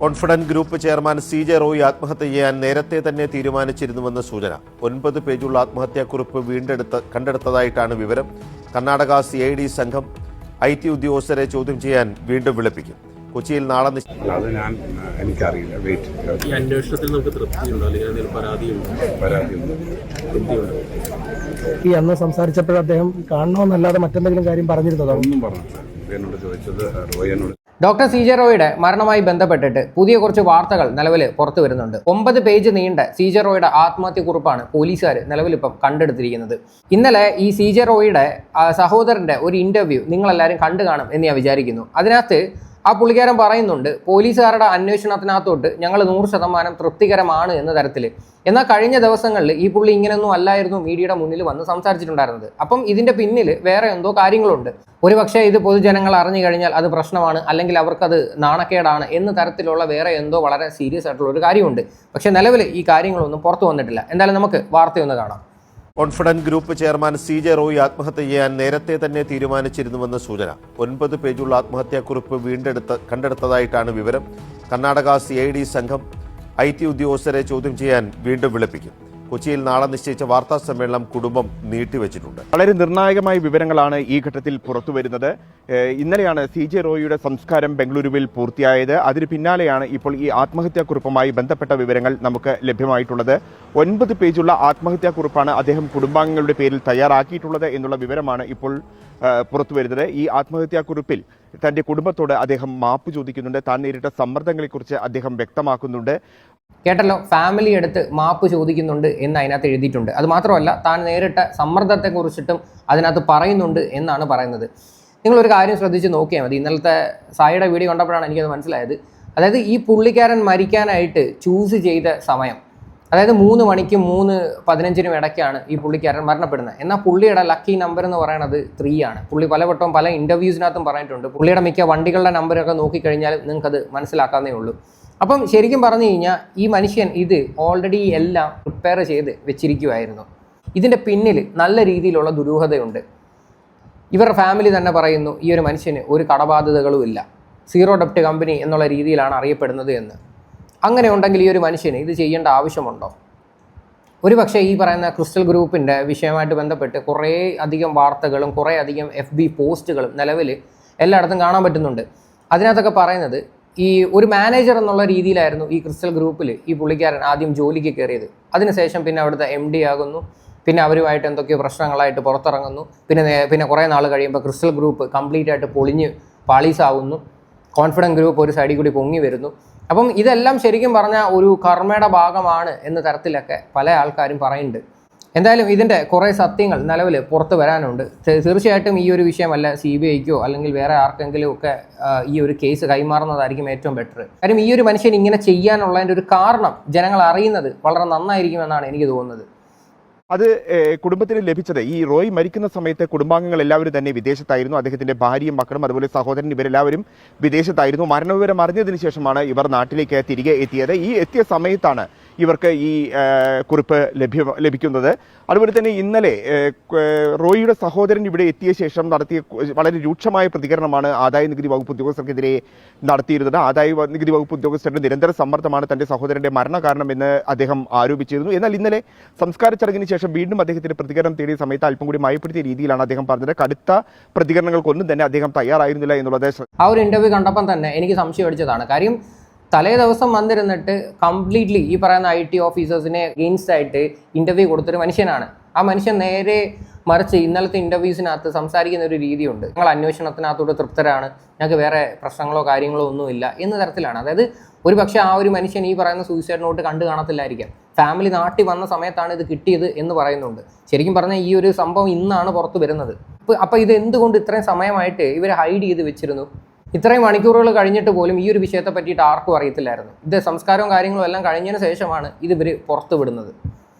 Confident group chairman CJ Roy ആത്മഹത്യ ചെയ്യാൻ നേരത്തെ തന്നെ തീരുമാനിച്ചിരുന്നുവെന്ന് സൂചന. 9 പേജുള്ള ആത്മഹത്യാക്കുറിപ്പ് കണ്ടെടുത്തതായിട്ടാണ് വിവരം. കർണാടക CID സംഘം IT ഉദ്യോഗസ്ഥരെ ചോദ്യം ചെയ്യാൻ വീണ്ടും വിളിപ്പിക്കും. കൊച്ചിയിൽ നാളെ എനിക്കറിയില്ല. ഈ അന്വേഷണത്തിൽ നമുക്ക് തൃപ്തിയുണ്ടോ, അല്ലെങ്കിൽ പരാതിയുണ്ടോ? ഈ അന്ന് സംസാരിച്ചപ്പോൾ അദ്ദേഹം കാണണമെന്നല്ലാതെ മറ്റെന്തെങ്കിലും കാര്യം പറഞ്ഞിരുന്നതോ? ഒന്നും പറഞ്ഞില്ല. എന്നോട് ചോദിച്ചത് റോയനോട്. ഡോക്ടർ CJ റോയുടെ മരണവുമായി ബന്ധപ്പെട്ടിട്ട് പുതിയ കുറച്ച് വാർത്തകൾ നിലവിൽ പുറത്തു വരുന്നുണ്ട്. 9 പേജ് നീണ്ട CJ റോയുടെ ആത്മഹത്യക്കുറിപ്പാണ് പോലീസുകാർ നിലവിലിപ്പം കണ്ടെടുത്തിരിക്കുന്നത്. ഇന്നലെ ഈ CJ റോയുടെ സഹോദരന്റെ ഒരു ഇന്റർവ്യൂ നിങ്ങളെല്ലാവരും കണ്ടു കാണും എന്ന് ഞാൻ വിചാരിക്കുന്നു. അതിനകത്ത് ആ പുള്ളിക്കാരൻ പറയുന്നുണ്ട്, പോലീസുകാരുടെ അന്വേഷണത്തിനകത്തോട്ട് ഞങ്ങൾ 100% തൃപ്തികരമാണ് എന്ന തരത്തിൽ. എന്നാൽ കഴിഞ്ഞ ദിവസങ്ങളിൽ ഈ പുള്ളി ഇങ്ങനെയൊന്നും അല്ലായിരുന്നു മീഡിയയുടെ മുന്നിൽ വന്ന് സംസാരിച്ചിട്ടുണ്ടായിരുന്നത്. അപ്പം ഇതിൻ്റെ പിന്നിൽ വേറെ എന്തോ കാര്യങ്ങളുണ്ട്. ഒരുപക്ഷെ ഇത് പൊതുജനങ്ങൾ അറിഞ്ഞു കഴിഞ്ഞാൽ അത് പ്രശ്നമാണ്, അല്ലെങ്കിൽ അവർക്കത് നാണക്കേടാണ് എന്ന തരത്തിലുള്ള വേറെ എന്തോ വളരെ സീരിയസ് ആയിട്ടുള്ള ഒരു കാര്യമുണ്ട്. പക്ഷേ നിലവിൽ ഈ കാര്യങ്ങളൊന്നും പുറത്തു വന്നിട്ടില്ല. എന്തായാലും നമുക്ക് വാർത്തയൊന്ന് കാണാം. Confident group chairman CJ Roy ആത്മഹത്യ ചെയ്യാൻ നേരത്തെ തന്നെ തീരുമാനിച്ചിരുന്നുവെന്ന് സൂചന. 9 പേജുള്ള ആത്മഹത്യാക്കുറിപ്പ് കണ്ടെടുത്തതായിട്ടാണ് വിവരം. കർണാടക CID സംഘം IT ഉദ്യോഗസ്ഥരെ ചോദ്യം ചെയ്യാൻ വീണ്ടും വിളിപ്പിക്കും. കൊച്ചിയിൽ നാളെ നിശ്ചയിച്ച വാർത്താ സമ്മേളനം കുടുംബം നീട്ടിവെച്ചിട്ടുണ്ട്. വളരെ നിർണായകമായ വിവരങ്ങളാണ് ഈ ഘട്ടത്തിൽ പുറത്തുവരുന്നത്. ഇന്നലെയാണ് CJ റോയിയുടെ സംസ്കാരം ബംഗളൂരുവിൽ പൂർത്തിയായത്. അതിന് പിന്നാലെയാണ് ഇപ്പോൾ ഈ ആത്മഹത്യാക്കുറിപ്പുമായി ബന്ധപ്പെട്ട വിവരങ്ങൾ നമുക്ക് ലഭ്യമായിട്ടുള്ളത്. 9 പേജുള്ള ആത്മഹത്യാക്കുറിപ്പാണ് അദ്ദേഹം കുടുംബാംഗങ്ങളുടെ പേരിൽ തയ്യാറാക്കിയിട്ടുള്ളത് എന്നുള്ള വിവരമാണ് ഇപ്പോൾ പുറത്തുവരുന്നത്. ഈ ആത്മഹത്യാക്കുറിപ്പിൽ തന്റെ കുടുംബത്തോട് അദ്ദേഹം മാപ്പ് ചോദിക്കുന്നുണ്ട്. താൻ നേരിട്ട സമ്മർദ്ദങ്ങളെക്കുറിച്ച് അദ്ദേഹം വ്യക്തമാക്കുന്നുണ്ട്. കേട്ടല്ലോ, ഫാമിലി എടുത്ത് മാപ്പ് ചോദിക്കുന്നുണ്ട് എന്ന് അതിനകത്ത് എഴുതിയിട്ടുണ്ട്. അത് മാത്രമല്ല, താൻ നേരിട്ട സമ്മർദ്ദത്തെക്കുറിച്ചിട്ടും അതിനകത്ത് പറയുന്നുണ്ട് എന്നാണ് പറയുന്നത്. നിങ്ങളൊരു കാര്യം ശ്രദ്ധിച്ച് നോക്കിയാൽ മതി. ഇന്നലത്തെ സായിയുടെ വീഡിയോ കണ്ടപ്പോഴാണ് എനിക്കത് മനസ്സിലായത്. അതായത് ഈ പുള്ളിക്കാരൻ മരിക്കാനായിട്ട് ചൂസ് ചെയ്ത സമയം, അതായത് 3 മണിക്കും 3:15 ഇടയ്ക്കാണ് ഈ പുള്ളിക്കാരൻ മരണപ്പെടുന്നത്. എന്നാൽ പുള്ളിയുടെ ലക്കി നമ്പർ എന്ന് പറയുന്നത് 3 ആണ്. പുള്ളി പലവട്ടവും പല ഇൻ്റർവ്യൂസിനകത്തും പറഞ്ഞിട്ടുണ്ട്. പുള്ളിയുടെ മിക്ക വണ്ടികളുടെ നമ്പരൊക്കെ നോക്കിക്കഴിഞ്ഞാൽ നിങ്ങൾക്കത് മനസ്സിലാക്കാവുന്നേ ഉള്ളൂ. അപ്പം ശരിക്കും പറഞ്ഞു കഴിഞ്ഞാൽ ഈ മനുഷ്യൻ ഇത് ഓൾറെഡി എല്ലാം പ്രിപ്പയർ ചെയ്ത് വെച്ചിരിക്കുമായിരുന്നു. ഇതിൻ്റെ പിന്നിൽ നല്ല രീതിയിലുള്ള ദുരൂഹതയുണ്ട്. ഇവരുടെ ഫാമിലി തന്നെ പറയുന്നു ഈ ഒരു മനുഷ്യന് ഒരു കടബാധ്യതകളും ഇല്ല, 0 ഡെപ്റ്റ് കമ്പനി എന്നുള്ള രീതിയിലാണ് അറിയപ്പെടുന്നത് എന്ന്. അങ്ങനെ ഉണ്ടെങ്കിൽ ഈ ഒരു മനുഷ്യന് ഇത് ചെയ്യേണ്ട ആവശ്യമുണ്ടോ? ഒരു പക്ഷേ ഈ പറയുന്ന ക്രിസ്റ്റൽ ഗ്രൂപ്പിൻ്റെ വിഷയമായിട്ട് ബന്ധപ്പെട്ട് കുറേ അധികം വാർത്തകളും കുറേ അധികം FB പോസ്റ്റുകളും നിലവിൽ എല്ലായിടത്തും കാണാൻ പറ്റുന്നുണ്ട്. അതിനകത്തൊക്കെ പറയുന്നത് ഈ ഒരു മാനേജർ എന്നുള്ള രീതിയിലായിരുന്നു ഈ ക്രിസ്റ്റൽ ഗ്രൂപ്പിൽ ഈ പുള്ളിക്കാരൻ ആദ്യം ജോലിക്ക് കയറിയത്. അതിനുശേഷം പിന്നെ അവിടുത്തെ MD ആകുന്നു. പിന്നെ അവരുമായിട്ട് എന്തൊക്കെയോ പ്രശ്നങ്ങളായിട്ട് പുറത്തിറങ്ങുന്നു. പിന്നെ കുറേ നാൾ കഴിയുമ്പോൾ ക്രിസ്റ്റൽ ഗ്രൂപ്പ് കംപ്ലീറ്റ് ആയിട്ട് പൊളിഞ്ഞ് പാളീസാവുന്നു. കോൺഫിഡൻറ്റ് ഗ്രൂപ്പ് ഒരു സൈഡിൽ കൂടി പൊങ്ങി വരുന്നു. അപ്പം ഇതെല്ലാം ശരിക്കും പറഞ്ഞാൽ ഒരു കർമ്മയുടെ ഭാഗമാണ് എന്ന തരത്തിലൊക്കെ പല ആൾക്കാരും പറയുന്നുണ്ട്. എന്തായാലും ഇതിൻ്റെ കുറേ സത്യങ്ങൾ നിലവിൽ പുറത്ത് വരാനുണ്ട്. തീർച്ചയായിട്ടും ഈ ഒരു വിഷയമല്ല CBIക്കോ അല്ലെങ്കിൽ വേറെ ആർക്കെങ്കിലും ഒക്കെ ഈ ഒരു കേസ് കൈമാറുന്നതായിരിക്കും ഏറ്റവും ബെറ്റർ. കാര്യം ഈ ഒരു മനുഷ്യൻ ഇങ്ങനെ ചെയ്യാനുള്ളതിൻ്റെ ഒരു കാരണം ജനങ്ങൾ അറിയുന്നത് വളരെ നന്നായിരിക്കുമെന്നാണ് എനിക്ക് തോന്നുന്നത്. അത് കുടുംബത്തിന് ലഭിച്ചത് ഈ റോയ് മരിക്കുന്ന സമയത്ത് കുടുംബാംഗങ്ങൾ എല്ലാവരും തന്നെ വിദേശത്തായിരുന്നു. അദ്ദേഹത്തിന്റെ ഭാര്യയും മക്കളും അതുപോലെ സഹോദരൻ ഇവരെല്ലാവരും വിദേശത്തായിരുന്നു. മരണവിവരം അറിഞ്ഞതിന് ശേഷമാണ് ഇവർ നാട്ടിലേക്ക് തിരികെ എത്തിയത്. ഈ എത്തിയ സമയത്താണ് ഇവർക്ക് ഈ കുറിപ്പ് ലഭിക്കുന്നത്. അതുപോലെ തന്നെ ഇന്നലെ റോയിയുടെ സഹോദരൻ ഇവിടെ എത്തിയ ശേഷം നടത്തിയ വളരെ രൂക്ഷമായ പ്രതികരണമാണ് ആദായ നികുതി വകുപ്പ് ഉദ്യോഗസ്ഥർക്കെതിരെ നടത്തിയിരുന്നത്. ആദായ നികുതി വകുപ്പ് ഉദ്യോഗസ്ഥരുടെ നിരന്തര സമ്മർദ്ദമാണ് തന്റെ സഹോദരന്റെ മരണകാരണമെന്ന് അദ്ദേഹം ആരോപിച്ചിരുന്നു. എന്നാൽ ഇന്നലെ സംസ്കാര ചടങ്ങിന് ശേഷം വീണ്ടും അദ്ദേഹത്തിന്റെ പ്രതികരണം തേടിയ സമയത്ത് അല്പം കൂടി മയപ്പെടുത്തിയ രീതിയിലാണ് അദ്ദേഹം പറഞ്ഞത്. കടുത്ത പ്രതികരണങ്ങൾക്കൊന്നും തന്നെ അദ്ദേഹം തയ്യാറായിരുന്നില്ല എന്നുള്ളത് ആ ഒരു ഇന്റർവ്യൂ കണ്ടപ്പം തന്നെ എനിക്ക് സംശയം അടിച്ചതാണ്. കാര്യം തലേ ദിവസം വന്നിരുന്നിട്ട് കംപ്ലീറ്റ്ലി ഈ പറയുന്ന IT ഓഫീസേഴ്സിനെ അഗെയിൻസ്റ്റ് ആയിട്ട് ഇന്റർവ്യൂ കൊടുത്തൊരു മനുഷ്യനാണ്. ആ മനുഷ്യൻ നേരെ മറിച്ച് ഇന്നലത്തെ ഇന്റർവ്യൂസിനകത്ത് സംസാരിക്കുന്ന ഒരു രീതിയുണ്ട്. ഞങ്ങൾ അന്വേഷണത്തിനകത്തോട് തൃപ്തരാണ്, ഞങ്ങൾക്ക് വേറെ പ്രശ്നങ്ങളോ കാര്യങ്ങളോ ഒന്നുമില്ല എന്ന തരത്തിലാണ്. അതായത് ഒരു പക്ഷേ ആ ഒരു മനുഷ്യൻ ഈ പറയുന്ന സൂയിസൈഡ് നോട്ട് കണ്ടു കാണത്തില്ലായിരിക്കാം. ഫാമിലി നാട്ടിൽ വന്ന സമയത്താണ് ഇത് കിട്ടിയത് എന്ന് പറയുന്നുണ്ട്. ശരിക്കും പറഞ്ഞാൽ ഈ ഒരു സംഭവം ഇന്നാണ് പുറത്ത് വരുന്നത്. അപ്പോൾ ഇത് എന്തുകൊണ്ട് ഇത്രയും സമയമായിട്ട് ഇവർ ഹൈഡ് ചെയ്ത് വെച്ചിരുന്നു? ഇത്രയും മണിക്കൂറുകൾ കഴിഞ്ഞിട്ട് പോലും ഈ ഒരു വിഷയത്തെ പറ്റിയിട്ട് ആർക്കും അറിയത്തില്ലായിരുന്നു. ഇത് സംസ്കാരവും കാര്യങ്ങളും എല്ലാം കഴിഞ്ഞതിന് ശേഷമാണ് ഇത് ഇവർ പുറത്ത് വിടുന്നത്.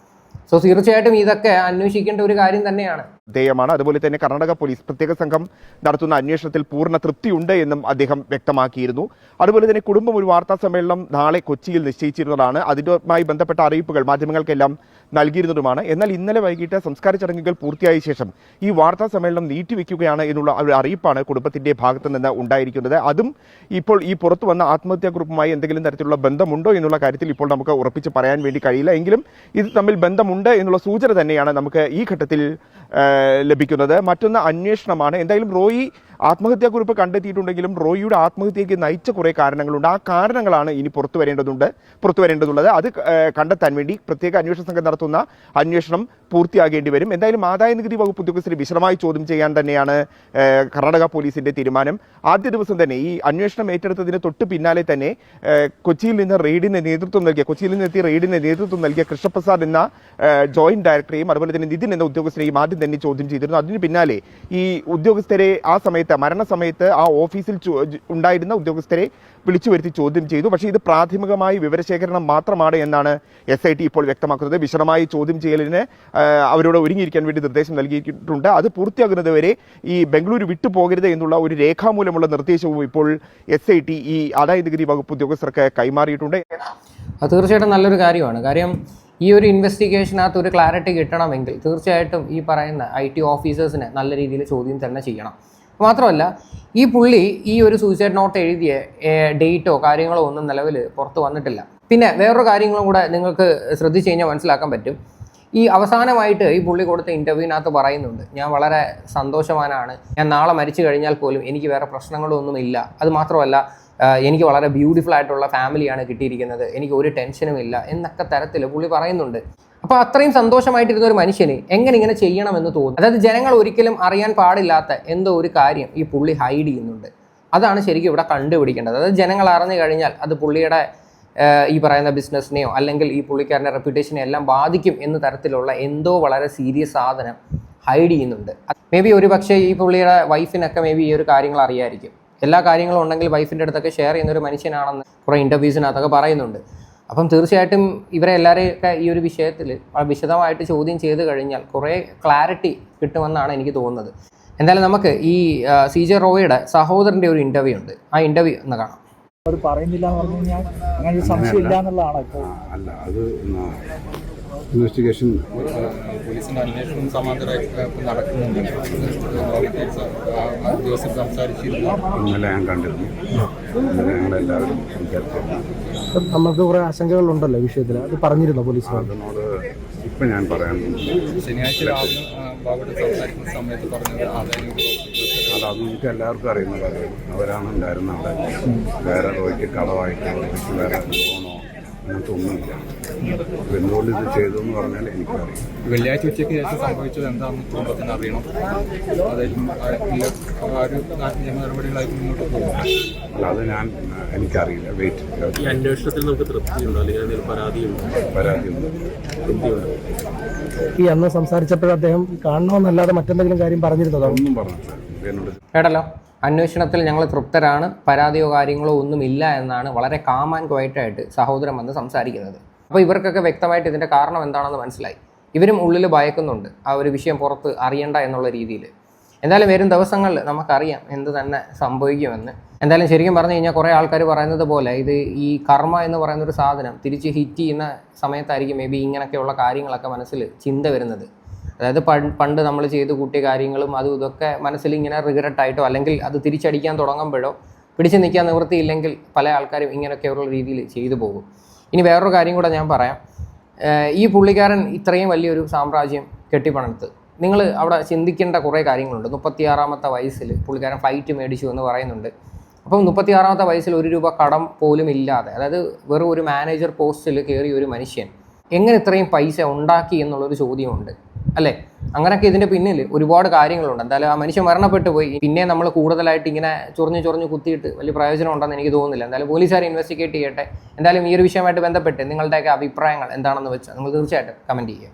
സോ തീർച്ചയായിട്ടും ഇതൊക്കെ അന്വേഷിക്കേണ്ട ഒരു കാര്യം തന്നെയാണ്. ധ്യേയമാണ്. അതുപോലെ തന്നെ കർണാടക പോലീസ് പ്രത്യേക സംഘം നടത്തുന്ന അന്വേഷണത്തിൽ പൂർണ്ണ തൃപ്തിയുണ്ട് എന്നും അദ്ദേഹം വ്യക്തമാക്കിയിരുന്നു. അതുപോലെ തന്നെ കുടുംബം ഒരു വാർത്താ സമ്മേളനം നാളെ കൊച്ചിയിൽ നിശ്ചയിച്ചിരുന്നതാണ്. അതുമായി ബന്ധപ്പെട്ട അറിയിപ്പുകൾ മാധ്യമങ്ങൾക്കെല്ലാം നൽകിയിരുന്നതുമാണ്. എന്നാൽ ഇന്നലെ വൈകിട്ട് സംസ്കാര ചടങ്ങുകൾ പൂർത്തിയായ ശേഷം ഈ വാർത്താ സമ്മേളനം നീട്ടിവെക്കുകയാണ് എന്നുള്ള ഒരു അറിയിപ്പാണ് കുടുംബത്തിന്റെ ഭാഗത്തു നിന്ന് ഉണ്ടായിരിക്കുന്നത്. അതും ഇപ്പോൾ ഈ പുറത്തു വന്ന ആത്മഹത്യാ ഗ്രൂപ്പുമായി എന്തെങ്കിലും തരത്തിലുള്ള ബന്ധമുണ്ടോ എന്നുള്ള കാര്യത്തിൽ ഇപ്പോൾ നമുക്ക് ഉറപ്പിച്ച് പറയാൻ വേണ്ടി കഴിയില്ല. എങ്കിലും ഇത് തമ്മിൽ ബന്ധമുണ്ട് എന്നുള്ള സൂചന തന്നെയാണ് നമുക്ക് ഈ ഘട്ടത്തിൽ ലഭിക്കുന്നത്. മറ്റൊന്ന് അന്വേഷണമാണ്. എന്തായാലും റോയി ആത്മഹത്യാക്കുറിപ്പ് കണ്ടെത്തിയിട്ടുണ്ടെങ്കിലും റോയിയുടെ ആത്മഹത്യയ്ക്ക് നയിച്ച കുറേ കാരണങ്ങളുണ്ട്. ആ കാരണങ്ങളാണ് ഇനി പുറത്തു വരേണ്ടതുള്ളത്. അത് കണ്ടെത്താൻ വേണ്ടി പ്രത്യേക അന്വേഷണ സംഘം നടത്തുന്ന അന്വേഷണം പൂർത്തിയാകേണ്ടി വരും. എന്തായാലും ആദായ നികുതി വകുപ്പ് ഉദ്യോഗസ്ഥരെ വിശദമായി ചോദ്യം ചെയ്യാൻ തന്നെയാണ് കർണാടക പോലീസിന്റെ തീരുമാനം. ആദ്യ ദിവസം തന്നെ ഈ അന്വേഷണം ഏറ്റെടുത്തതിന് തൊട്ട് പിന്നാലെ തന്നെ കൊച്ചിയിൽ നിന്ന് എത്തി റെയ്ഡിന് നേതൃത്വം നൽകിയ കൃഷ്ണപ്രസാദ് എന്ന ജോയിന്റ് ഡയറക്ടറെയും അതുപോലെ തന്നെ നിതിൻ എന്ന ഉദ്യോഗസ്ഥരെയും ആദ്യം തന്നെ ചോദ്യം ചെയ്തിരുന്നു. അതിന് പിന്നാലെ ഈ ഉദ്യോഗസ്ഥരെ ആ സമയത്ത് മരണസമയത്ത് ആ ഓഫീസിൽ ഉണ്ടായിരുന്ന ഉദ്യോഗസ്ഥരെ വിളിച്ചു വരുത്തി ചോദ്യം ചെയ്തു. പക്ഷേ ഇത് പ്രാഥമികമായി വിവരശേഖരണം മാത്രമാണ് എന്നാണ് SIT ഇപ്പോൾ വ്യക്തമാക്കുന്നത്. വിശദമായി ചോദ്യം ചെയ്യലിന് അവരോട് ഒരുങ്ങിയിരിക്കാൻ വേണ്ടി നിർദ്ദേശം നൽകിയിട്ടുണ്ട്. അത് പൂർത്തിയാകുന്നതുവരെ ഈ ബംഗളൂരു വിട്ടുപോകരുത് എന്നുള്ള ഒരു രേഖാമൂലമുള്ള നിർദ്ദേശവും ഇപ്പോൾ SIT ഈ ആദായ നികുതി വകുപ്പ് ഉദ്യോഗസ്ഥർക്ക് കൈമാറിയിട്ടുണ്ട്. അത് തീർച്ചയായിട്ടും നല്ലൊരു കാര്യമാണ്. കാര്യം ഈ ഒരു ഇൻവെസ്റ്റിഗേഷനകത്ത് ഒരു ക്ലാരിറ്റി കിട്ടണമെങ്കിൽ തീർച്ചയായിട്ടും ഈ പറയുന്ന IT ഓഫീസേഴ്സിനെ നല്ല രീതിയിൽ ചോദ്യം തന്നെ ചെയ്യണം. മാത്രമല്ല ഈ പുള്ളി ഈ ഒരു സൂയിസൈഡ് നോട്ട് എഴുതിയ ഡേറ്റോ കാര്യങ്ങളോ ഒന്നും നിലവിൽ പുറത്ത് വന്നിട്ടില്ല. പിന്നെ വേറൊരു കാര്യങ്ങളും കൂടെ നിങ്ങൾക്ക് ശ്രദ്ധിച്ചു കഴിഞ്ഞാൽ മനസ്സിലാക്കാൻ പറ്റും. ഈ അവസാനമായിട്ട് ഈ പുള്ളി കൊടുത്ത ഇൻ്റർവ്യൂവിനകത്ത് പറയുന്നുണ്ട്, ഞാൻ വളരെ സന്തോഷവാനാണ്, ഞാൻ നാളെ മരിച്ചു കഴിഞ്ഞാൽ പോലും എനിക്ക് വേറെ പ്രശ്നങ്ങളൊന്നും ഇല്ല, അത് മാത്രമല്ല എനിക്ക് വളരെ ബ്യൂട്ടിഫുൾ ആയിട്ടുള്ള ഫാമിലിയാണ് കിട്ടിയിരിക്കുന്നത്, എനിക്ക് ഒരു ടെൻഷനും ഇല്ല എന്നൊക്കെ തരത്തിൽ പുള്ളി പറയുന്നുണ്ട്. അപ്പോൾ അത്രയും സന്തോഷമായിട്ടിരുന്ന ഒരു മനുഷ്യന് എങ്ങനെ ഇങ്ങനെ ചെയ്യണമെന്ന് തോന്നുന്നു. അതായത് ജനങ്ങൾ ഒരിക്കലും അറിയാൻ പാടില്ലാത്ത എന്തോ ഒരു കാര്യം ഈ പുള്ളി ഹൈഡ് ചെയ്യുന്നുണ്ട്. അതാണ് ശരിക്കും ഇവിടെ കണ്ടുപിടിക്കേണ്ടത്. അതായത് ജനങ്ങൾ അറിഞ്ഞു കഴിഞ്ഞാൽ അത് പുള്ളിയുടെ ഈ പറയുന്ന ബിസിനസ്സിനെയോ അല്ലെങ്കിൽ ഈ പുള്ളിക്കാരൻ്റെ റെപ്യൂട്ടേഷനെ എല്ലാം ബാധിക്കും എന്ന തരത്തിലുള്ള എന്തോ വളരെ സീരിയസ് സാധനം ഹൈഡ് ചെയ്യുന്നുണ്ട്. മേ ബി ഒരു പക്ഷേ ഈ പുള്ളിയുടെ വൈഫിനൊക്കെ മേ ബി ഈ ഒരു കാര്യങ്ങൾ അറിയായിരിക്കും. എല്ലാ കാര്യങ്ങളും ഉണ്ടെങ്കിൽ വൈഫിൻ്റെ അടുത്തൊക്കെ ഷെയർ ചെയ്യുന്ന ഒരു മനുഷ്യനാണെന്ന് കുറേ ഇൻ്റർവ്യൂസിനകത്തൊക്കെ പറയുന്നുണ്ട്. അപ്പം തീർച്ചയായിട്ടും ഇവരെ എല്ലാവരെയൊക്കെ ഈ ഒരു വിഷയത്തിൽ വിശദമായിട്ട് ചോദ്യം ചെയ്ത് കഴിഞ്ഞാൽ കുറേ ക്ലാരിറ്റി കിട്ടുമെന്നാണ് എനിക്ക് തോന്നുന്നത്. എന്തായാലും നമുക്ക് ഈ CJ റോയിയുടെ സഹോദരൻ്റെ ഒരു ഇൻ്റർവ്യൂ ഉണ്ട്. ആ ഇൻ്റർവ്യൂ ഒന്ന് കാണാം. അത് പറയുന്നില്ല എന്ന് പറഞ്ഞു കഴിഞ്ഞാൽ അങ്ങനെ ഒരു സംശയം ഇല്ല എന്നുള്ളതാണ് ഇപ്പോൾ. അല്ല, അത് ഇൻവെസ്റ്റിഗേഷൻ പോലീസിന്റെ അന്വേഷണം സമാന്തരമായി നടക്കുന്നുണ്ട്. ഉദ്യോഗസ്ഥർ സംസാരിച്ചിരുന്നു. ഇന്നലെ ഞാൻ കണ്ടിരുന്നു. ഇന്നലെ ഞങ്ങളെല്ലാവരും സംസാരിച്ചിരുന്നു. നമുക്ക് കുറേ ആശങ്കകളുണ്ടല്ലോ വിഷയത്തിൽ. അത് പറഞ്ഞിരുന്നോ പോലീസ്? അതിനോട് ഇപ്പം ഞാൻ പറയാൻ ശനിയാഴ്ച രാവിലെ ബാബുടെ സംസാരിക്കുന്ന സമയത്ത് പറഞ്ഞത് അത് നമുക്ക് എല്ലാവർക്കും അറിയുന്ന കാര്യമാണ്. അവരാണ് ഉണ്ടായിരുന്ന അവിടെ. വേറെ റോയ്ക്ക് കടവായിട്ടോ റോയ്ക്ക് വേറെ ലോണോ അങ്ങനത്തെ ഒന്നുമില്ല. എന്തുകൊണ്ട് ഇത് ചെയ്തു എന്ന് പറഞ്ഞാൽ എനിക്കറിയാം. വെള്ളിയാഴ്ച ഉച്ചയ്ക്ക് ശേഷം സംഭവിച്ചത് എന്താണെന്ന് കുടുംബത്തിന് അറിയണം. അതായിരിക്കും നിയമ നടപടികളായിട്ട് മുന്നോട്ട് പോകും. അല്ല, അത് എനിക്കറിയില്ല. വെയിറ്റ്. ഈ അന്വേഷണത്തിൽ നമുക്ക് തൃപ്തിയുണ്ടോ അല്ലെങ്കിൽ എന്തെങ്കിലും പരാതിയുണ്ട്. തൃപ്തിയുണ്ട്. ഈ അന്ന് സംസാരിച്ചപ്പോൾ അദ്ദേഹം കാണണമെന്നല്ലാതെ മറ്റെന്തെങ്കിലും കാര്യം പറഞ്ഞിരുന്നതോ? ഒന്നും പറഞ്ഞിട്ടില്ല എന്നോട്. കേട്ടല്ലോ, അന്വേഷണത്തിൽ ഞങ്ങൾ തൃപ്തരാണ്, പരാതിയോ കാര്യങ്ങളോ ഒന്നുമില്ല എന്നാണ് വളരെ കാം ആൻഡ് ക്വയറ്റായിട്ട് സഹോദരൻ വന്ന് സംസാരിക്കുന്നത്. അപ്പോൾ ഇവർക്കൊക്കെ വ്യക്തമായിട്ട് ഇതിൻ്റെ കാരണം എന്താണെന്ന് മനസ്സിലായി. ഇവരും ഉള്ളിൽ ഭയക്കുന്നുണ്ട് ആ ഒരു വിഷയം പുറത്ത് അറിയണ്ട എന്നുള്ള രീതിയിൽ. എന്തായാലും വരും ദിവസങ്ങളിൽ നമുക്കറിയാം എന്ത് തന്നെ സംഭവിക്കുമെന്ന്. എന്തായാലും ശരിക്കും പറഞ്ഞു കഴിഞ്ഞാൽ കുറേ ആൾക്കാർ പറയുന്നത് പോലെ ഇത് ഈ കർമ്മ എന്ന് പറയുന്നൊരു സാധനം തിരിച്ച് ഹിറ്റ് ചെയ്യുന്ന സമയത്തായിരിക്കും മേ ബി ഇങ്ങനെയൊക്കെയുള്ള കാര്യങ്ങളൊക്കെ മനസ്സിൽ ചിന്ത വരുന്നത്. അതായത് പണ്ട് നമ്മൾ ചെയ്ത് കൂട്ടിയ കാര്യങ്ങളും അതും ഇതൊക്കെ മനസ്സിൽ ഇങ്ങനെ റിഗ്രറ്റായിട്ടോ അല്ലെങ്കിൽ അത് തിരിച്ചടിക്കാൻ തുടങ്ങുമ്പോഴോ പിടിച്ചു നിൽക്കാൻ നിവൃത്തിയില്ലെങ്കിൽ പല ആൾക്കാരും ഇങ്ങനെയൊക്കെയുള്ള രീതിയിൽ ചെയ്തു പോകും. ഇനി വേറൊരു കാര്യം കൂടെ ഞാൻ പറയാം. ഈ പുള്ളിക്കാരൻ ഇത്രയും വലിയൊരു സാമ്രാജ്യം കെട്ടിപ്പണത്ത് നിങ്ങൾ അവിടെ ചിന്തിക്കേണ്ട കുറേ കാര്യങ്ങളുണ്ട്. 36-ാമത്തെ വയസ്സിൽ പുള്ളിക്കാരൻ ഫ്ലൈറ്റ് മേടിച്ചു എന്ന് പറയുന്നുണ്ട്. അപ്പം 36-ാമത്തെ വയസ്സിൽ ₹1 കടം പോലും ഇല്ലാതെ, അതായത് വെറും ഒരു മാനേജർ പോസ്റ്റിൽ കയറിയ ഒരു മനുഷ്യൻ എങ്ങനെ ഇത്രയും പൈസ ഉണ്ടാക്കി എന്നുള്ളൊരു ചോദ്യമുണ്ട് അല്ലേ? അങ്ങനെയൊക്കെ ഇതിൻ്റെ പിന്നിൽ ഒരുപാട് കാര്യങ്ങളുണ്ട്. എന്തായാലും ആ മനുഷ്യൻ മരണപ്പെട്ടു പോയി. പിന്നെ നമ്മൾ കൂടുതലായിട്ട് ഇങ്ങനെ ചൊറിഞ്ഞ് കുത്തിയിട്ട് വലിയ പ്രയോജനം ഉണ്ടെന്ന് എനിക്ക് തോന്നുന്നില്ല. എന്തായാലും പോലീസുകാർ ഇൻവെസ്റ്റിഗേറ്റ് ചെയ്യട്ടെ. എന്തായാലും ഈ ഒരു വിഷയമായിട്ട് ബന്ധപ്പെട്ട് നിങ്ങളുടെയൊക്കെ അഭിപ്രായങ്ങൾ എന്താണെന്ന് വെച്ചാൽ നിങ്ങൾ തീർച്ചയായിട്ടും കമൻറ്റ് ചെയ്യുക.